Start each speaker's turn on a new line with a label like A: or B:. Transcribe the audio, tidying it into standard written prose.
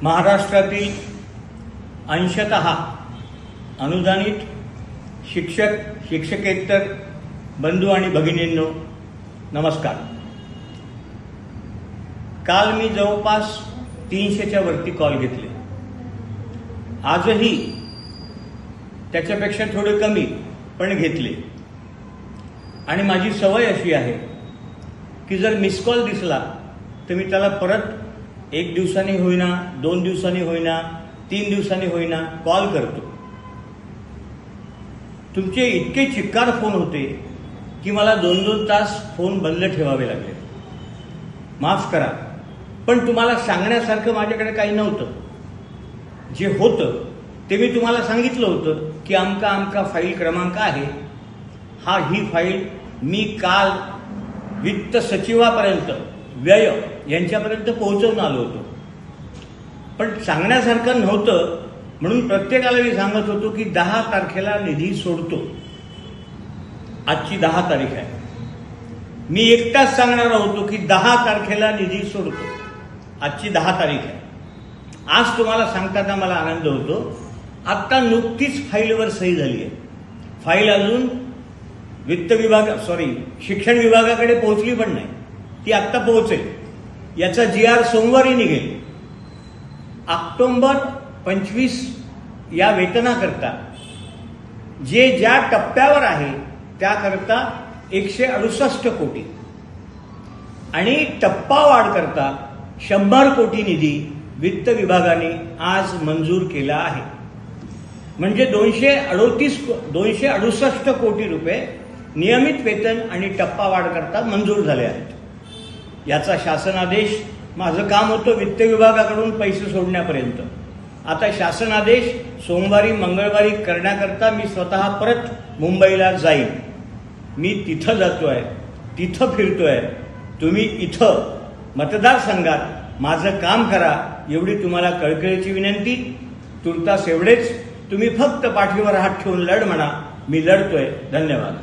A: महाराष्ट्रातील अंशतः अनुदानित शिक्षक शिक्षकेतर बंधू आणि भगिनींनो नमस्कार। काल मी जवळपास 300च्या वरती कॉल घेतले। आजही त्याच्यापेक्षा थोडे कमी पण घेतले। आणि माझी सवय अशी आहे की जर मिस कॉल दिसला तर मी त्याला परत 1 दिवसांनी होईना, 2 दिवसांनी होईना, 3 दिवसांनी होईना कॉल करतो। तुमचे इतके चिक्कार फोन होते की मला 2-2 तास फोन बंद ठेवावे लागले। माफ करा, पण तुम्हाला सांगण्यासारखं माझ्याकडे काही नव्हतं। जे होतं ते मी तुम्हाला सांगितलं होतं की आमका आमका फाईल क्रमांक आहे, ही फाईल मी काल वित्त सचिवापर्यंत, व्यय यांच्यापर्यंत पोहोचवून आलो होतो। पण सांगण्यासारखं नव्हतं म्हणून प्रत्येकाला मी सांगत होतो की 10 तारखेला निधी सोडतो। आजची 10 तारीख आहे। मी एकटाच सांगणार होतो की 10 तारखेला निधी सोडतो। आजची 10 तारीख आहे। आज तुम्हाला सांगताना मला आनंद होतो, आत्ता नुकतीच फाईलवर सही झाली आहे। फाईल अजून शिक्षण विभागाकडे पोहोचली पण नाही, ती आत्ता पोहोचेल। याचा GR सोमवारी निघेल। ऑक्टोबर 25 या वेतनाकरता जे ज्या टप्प्यावर आहे त्याकरता 168 कोटी आणि टप्पावाढ करता 100 कोटी निधी वित्त विभागाने आज मंजूर केला आहे। म्हणजे 268 कोटी रुपये नियमित वेतन आणि टप्पावाढ करता मंजूर झाले आहेत। याचा शासनादेश, माझं काम होतं वित्त विभागाकडून पैसे सोडण्यापर्यंत। आता शासनादेश सोमवारी मंगळवारी करण्याकरता मी स्वतः परत मुंबईला जाईन। मी तिथं जातोय, तिथं फिरतोय। तुम्ही इथं मतदारसंघात माझं काम करा, एवढी तुम्हाला कळकळीची विनंती। तुर्तास एवढेच, तुम्ही फक्त पाठीवर हात ठेवून लढ म्हणा। मी लढतोय। धन्यवाद।